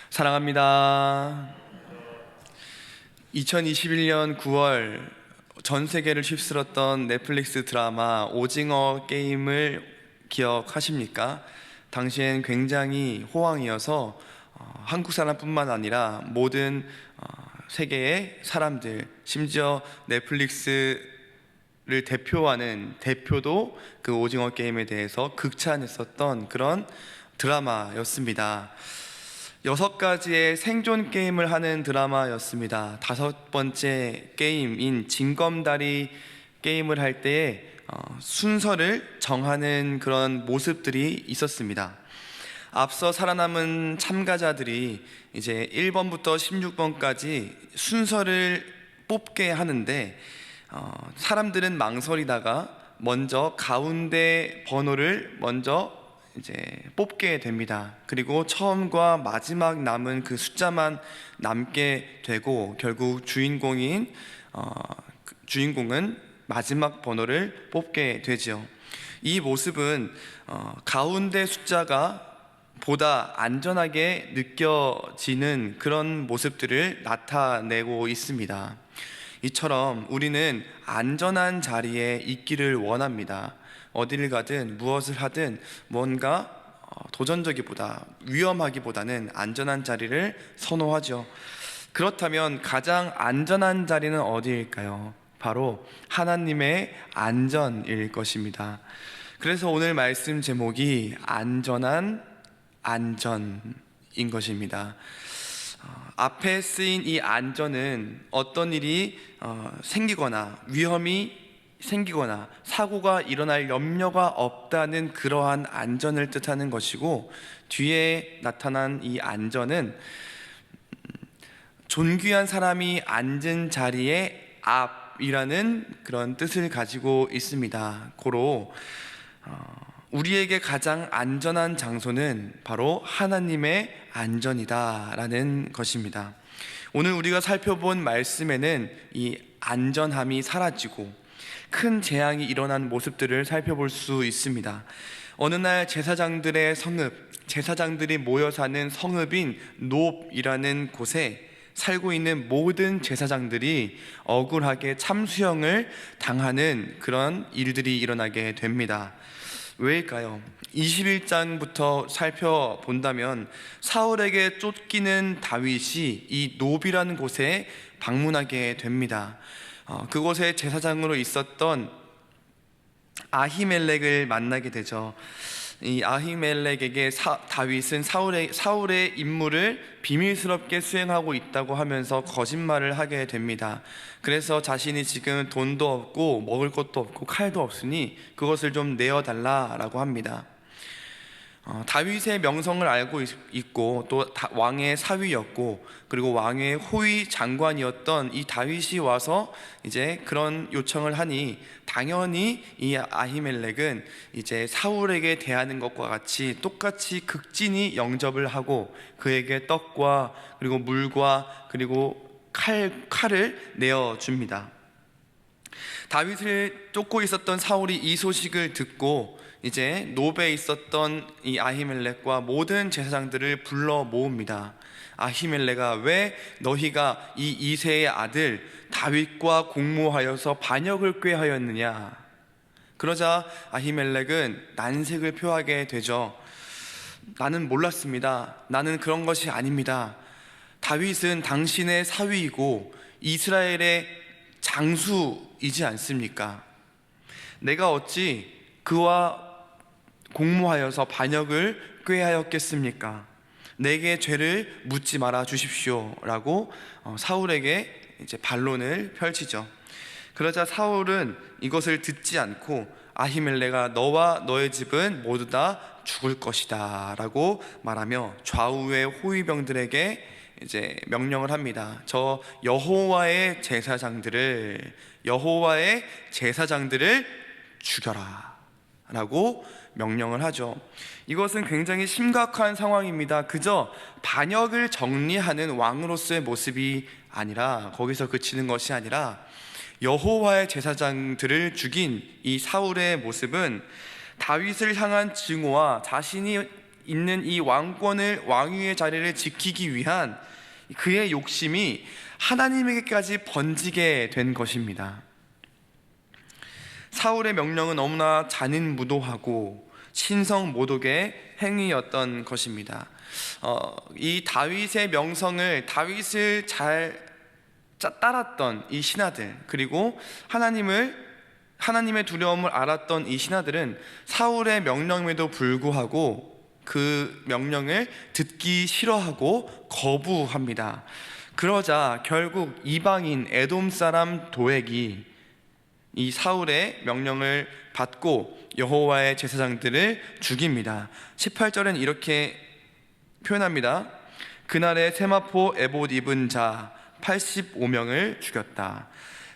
사랑합니다. 2021년 9월 전 세계를 휩쓸었던 넷플릭스 드라마 오징어 게임을 기억하십니까? 당시엔 굉장히 호황이어서 한국 사람뿐만 아니라 모든 세계의 사람들, 심지어 넷플릭스를 대표하는 대표도 그 오징어 게임에 대해서 극찬했었던 그런 드라마였습니다. 6가지의 생존 게임을 하는 드라마였습니다. 5번째 게임인 징검다리 게임을 할 때에 순서를 정하는 그런 모습들이 있었습니다. 앞서 살아남은 참가자들이 이제 1번부터 16번까지 순서를 뽑게 하는데 사람들은 망설이다가 먼저 가운데 번호를 먼저 이제 뽑게 됩니다. 그리고 처음과 마지막 남은 그 숫자만 남게 되고 결국 주인공은 마지막 번호를 뽑게 되죠. 이 모습은 가운데 숫자가 보다 안전하게 느껴지는 그런 모습들을 나타내고 있습니다. 이처럼 우리는 안전한 자리에 있기를 원합니다. 어디를 가든 무엇을 하든 뭔가 도전적이보다 위험하기보다는 안전한 자리를 선호하죠. 그렇다면 가장 안전한 자리는 어디일까요? 바로 하나님의 안전일 것입니다. 그래서 오늘 말씀 제목이 안전한 안전인 것입니다. 앞에 쓰인 이 안전은 어떤 일이 생기거나 위험이 생기거나 사고가 일어날 염려가 없다는 그러한 안전을 뜻하는 것이고, 뒤에 나타난 이 안전은 존귀한 사람이 앉은 자리의 앞이라는 그런 뜻을 가지고 있습니다. 고로 우리에게 가장 안전한 장소는 바로 하나님의 안전이다라는 것입니다. 오늘 우리가 살펴본 말씀에는 이 안전함이 사라지고 큰 재앙이 일어난 모습들을 살펴볼 수 있습니다. 어느 날 제사장들이 모여 사는 성읍인 놉이라는 곳에 살고 있는 모든 제사장들이 억울하게 참수형을 당하는 그런 일들이 일어나게 됩니다. 왜일까요? 21장부터 살펴본다면 사울에게 쫓기는 다윗이 이 놉이라는 곳에 방문하게 됩니다. 그곳에 제사장으로 있었던 아히멜렉을 만나게 되죠. 이 아히멜렉에게 다윗은 사울의 임무를 비밀스럽게 수행하고 있다고 하면서 거짓말을 하게 됩니다. 그래서 자신이 지금 돈도 없고 먹을 것도 없고 칼도 없으니 그것을 좀 내어달라라고 합니다. 다윗의 명성을 알고 있고 또 왕의 사위였고 그리고 왕의 호위 장관이었던 이 다윗이 와서 이제 그런 요청을 하니 당연히 이 아히멜렉은 이제 사울에게 대하는 것과 같이 똑같이 극진히 영접을 하고 그에게 떡과 그리고 물과 그리고 칼을 내어줍니다. 다윗을 쫓고 있었던 사울이 이 소식을 듣고 이제 놉에 있었던 이 아히멜렉과 모든 제사장들을 불러 모읍니다. 아히멜렉아, 왜 너희가 이 이새의 아들 다윗과 공모하여서 반역을 꾀하였느냐? 그러자 아히멜렉은 난색을 표하게 되죠. 나는 몰랐습니다. 나는 그런 것이 아닙니다. 다윗은 당신의 사위이고 이스라엘의 장수이지 않습니까? 내가 어찌 그와 공모하여서 반역을 꾀하였겠습니까? 내게 죄를 묻지 말아 주십시오 라고 사울에게 이제 반론을 펼치죠. 그러자 사울은 이것을 듣지 않고 아히멜렉아, 너와 너의 집은 모두 다 죽을 것이다 라고 말하며 좌우의 호위병들에게 이제 명령을 합니다. 저 여호와의 제사장들을 죽여라 라고 명령을 하죠. 이것은 굉장히 심각한 상황입니다. 그저 반역을 정리하는 왕으로서의 모습이 아니라, 거기서 그치는 것이 아니라 여호와의 제사장들을 죽인 이 사울의 모습은 다윗을 향한 증오와 자신이 있는 이 왕위의 자리를 지키기 위한 그의 욕심이 하나님에게까지 번지게 된 것입니다. 사울의 명령은 너무나 잔인무도하고 신성모독의 행위였던 것입니다. 이 다윗의 명성을, 다윗을 잘 따랐던 이 신하들, 그리고 하나님의 두려움을 알았던 이 신하들은 사울의 명령에도 불구하고 그 명령을 듣기 싫어하고 거부합니다. 그러자 결국 이방인 에돔 사람 도액이 이 사울의 명령을 받고 여호와의 제사장들을 죽입니다. 18절엔 이렇게 표현합니다. 그날에 세마포 에봇 입은 자 85명을 죽였다.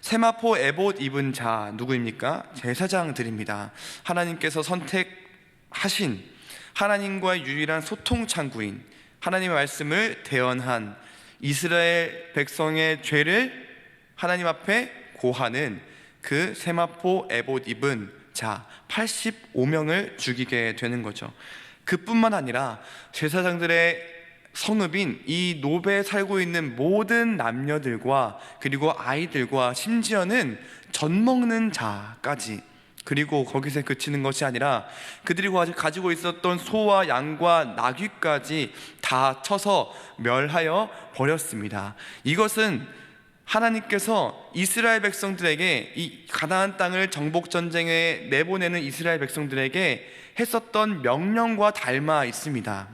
세마포 에봇 입은 자 누구입니까? 제사장들입니다. 하나님께서 선택하신 하나님과의 유일한 소통 창구인, 하나님의 말씀을 대언한 이스라엘 백성의 죄를 하나님 앞에 고하는 그 세마포 에봇 입은 자 85명을 죽이게 되는 거죠. 그뿐만 아니라 제사장들의 성읍인 이 노베에 살고 있는 모든 남녀들과 그리고 아이들과 심지어는 젖 먹는 자까지, 그리고 거기서 그치는 것이 아니라 그들이 가지고 있었던 소와 양과 나귀까지 다 쳐서 멸하여 버렸습니다. 이것은 하나님께서 이스라엘 백성들에게, 이 가나안 땅을 정복 전쟁에 내보내는 이스라엘 백성들에게 했었던 명령과 닮아 있습니다.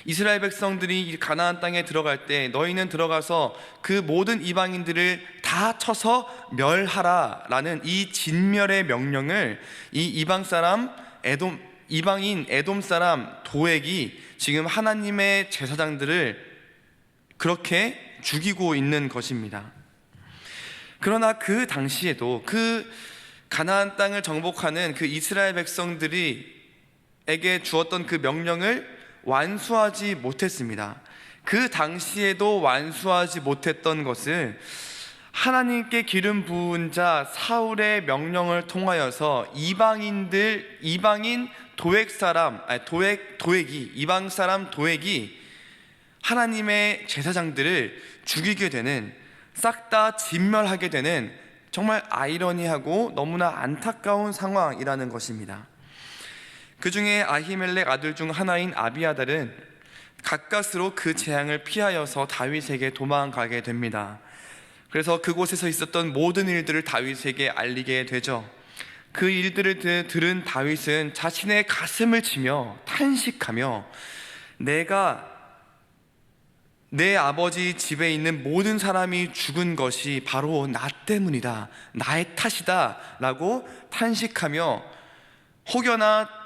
이스라엘 백성들이 가나안 땅에 들어갈 때 너희는 들어가서 그 모든 이방인들을 다 쳐서 멸하라 라는 이 진멸의 명령을 이 이방인 에돔 사람 도액이 지금 하나님의 제사장들을 그렇게 죽이고 있는 것입니다. 그러나 그 당시에도 그 가나안 땅을 정복하는 그 이스라엘 백성들에게 주었던 그 명령을 완수하지 못했습니다. 그 당시에도 완수하지 못했던 것을 하나님께 기름 부은 자 사울의 명령을 통하여서 이방 사람 도액이 하나님의 제사장들을 죽이게 되는, 싹 다 진멸하게 되는 정말 아이러니하고 너무나 안타까운 상황이라는 것입니다. 그 중에 아히멜렉 아들 중 하나인 아비아달은 가까스로 그 재앙을 피하여서 다윗에게 도망가게 됩니다. 그래서 그곳에서 있었던 모든 일들을 다윗에게 알리게 되죠. 그 일들을 들은 다윗은 자신의 가슴을 치며 탄식하며 내 아버지 집에 있는 모든 사람이 죽은 것이 바로 나 때문이다, 나의 탓이다 라고 탄식하며 혹여나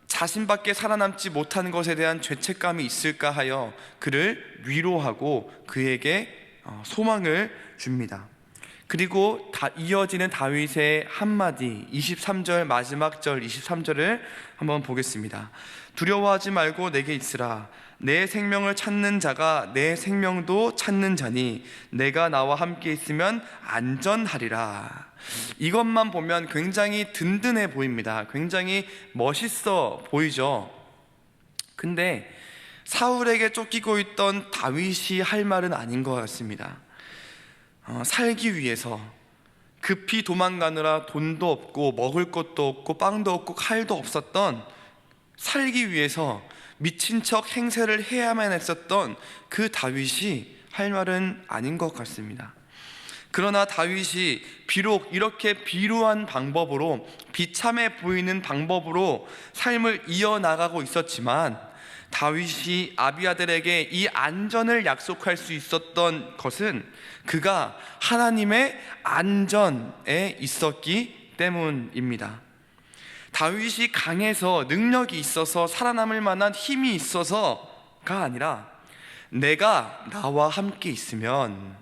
자신밖에 살아남지 못한 것에 대한 죄책감이 있을까 하여 그를 위로하고 그에게 소망을 줍니다. 그리고 이어지는 다윗의 한마디, 23절 마지막 절 23절을 한번 보겠습니다. 두려워하지 말고 내게 있으라. 내 생명을 찾는 자가 내 생명도 찾는 자니 내가 나와 함께 있으면 안전하리라. 이것만 보면 굉장히 든든해 보입니다. 굉장히 멋있어 보이죠. 근데 사울에게 쫓기고 있던 다윗이 할 말은 아닌 것 같습니다. 살기 위해서 급히 도망가느라 돈도 없고 먹을 것도 없고 빵도 없고 칼도 없었던, 살기 위해서 미친 척 행세를 해야만 했었던 그 다윗이 할 말은 아닌 것 같습니다. 그러나 다윗이 비록 이렇게 비루한 방법으로, 비참해 보이는 방법으로 삶을 이어나가고 있었지만 다윗이 아비아들에게 이 안전을 약속할 수 있었던 것은 그가 하나님의 안전에 있었기 때문입니다. 다윗이 강해서 능력이 있어서 살아남을 만한 힘이 있어서가 아니라 내가 나와 함께 있으면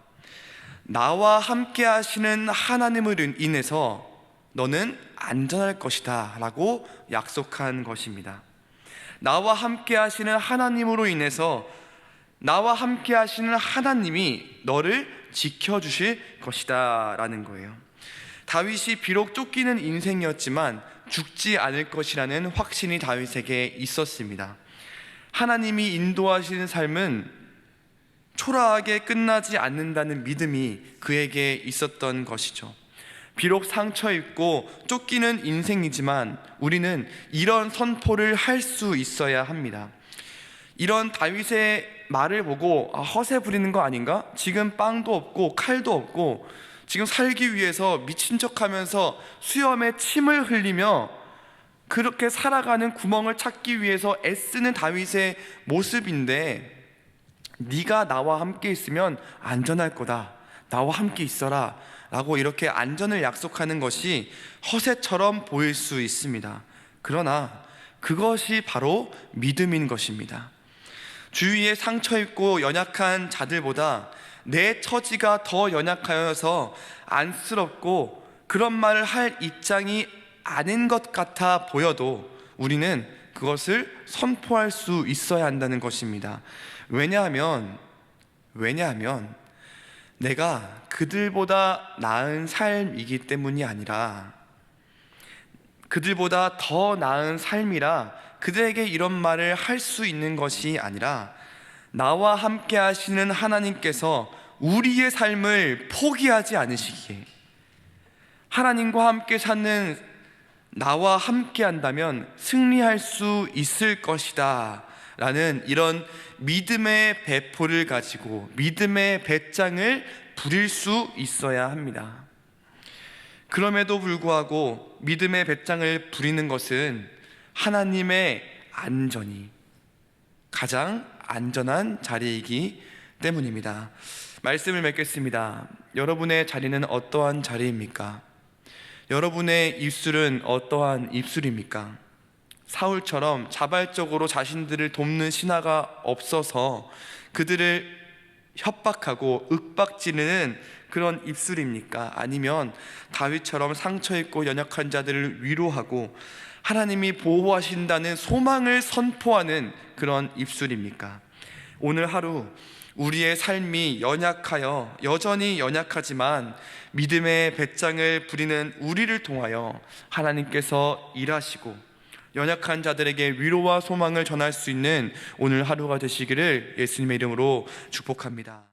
나와 함께 하시는 하나님을 인해서 너는 안전할 것이다 라고 약속한 것입니다. 나와 함께 하시는 하나님으로 인해서 나와 함께 하시는 하나님이 너를 지켜주실 것이다 라는 거예요. 다윗이 비록 쫓기는 인생이었지만 죽지 않을 것이라는 확신이 다윗에게 있었습니다. 하나님이 인도하시는 삶은 초라하게 끝나지 않는다는 믿음이 그에게 있었던 것이죠. 비록 상처 입고 쫓기는 인생이지만 우리는 이런 선포를 할 수 있어야 합니다. 이런 다윗의 말을 보고 허세 부리는 거 아닌가? 지금 빵도 없고 칼도 없고 지금 살기 위해서 미친 척하면서 수염에 침을 흘리며 그렇게 살아가는 구멍을 찾기 위해서 애쓰는 다윗의 모습인데, 네가 나와 함께 있으면 안전할 거다, 나와 함께 있어라 라고 이렇게 안전을 약속하는 것이 허세처럼 보일 수 있습니다. 그러나 그것이 바로 믿음인 것입니다. 주위에 상처 입고 연약한 자들보다 내 처지가 더 연약하여서 안쓰럽고 그런 말을 할 입장이 아닌 것 같아 보여도 우리는 그것을 선포할 수 있어야 한다는 것입니다. 왜냐하면 내가 그들보다 나은 삶이기 때문이 아니라, 그들보다 더 나은 삶이라 그들에게 이런 말을 할 수 있는 것이 아니라, 나와 함께 하시는 하나님께서 우리의 삶을 포기하지 않으시기에, 하나님과 함께 사는 나와 함께 한다면 승리할 수 있을 것이다 라는 이런 믿음의 배포를 가지고 믿음의 배짱을 부릴 수 있어야 합니다. 그럼에도 불구하고 믿음의 배짱을 부리는 것은 하나님의 안전이 가장 안전한 자리이기 때문입니다. 말씀을 맺겠습니다. 여러분의 자리는 어떠한 자리입니까? 여러분의 입술은 어떠한 입술입니까? 사울처럼 자발적으로 자신들을 돕는 신하가 없어서 그들을 협박하고 윽박지르는 그런 입술입니까? 아니면 다윗처럼 상처 입고 연약한 자들을 위로하고 하나님이 보호하신다는 소망을 선포하는 그런 입술입니까? 오늘 하루 우리의 삶이 연약하여 여전히 연약하지만 믿음의 배짱을 부리는 우리를 통하여 하나님께서 일하시고 연약한 자들에게 위로와 소망을 전할 수 있는 오늘 하루가 되시기를 예수님의 이름으로 축복합니다.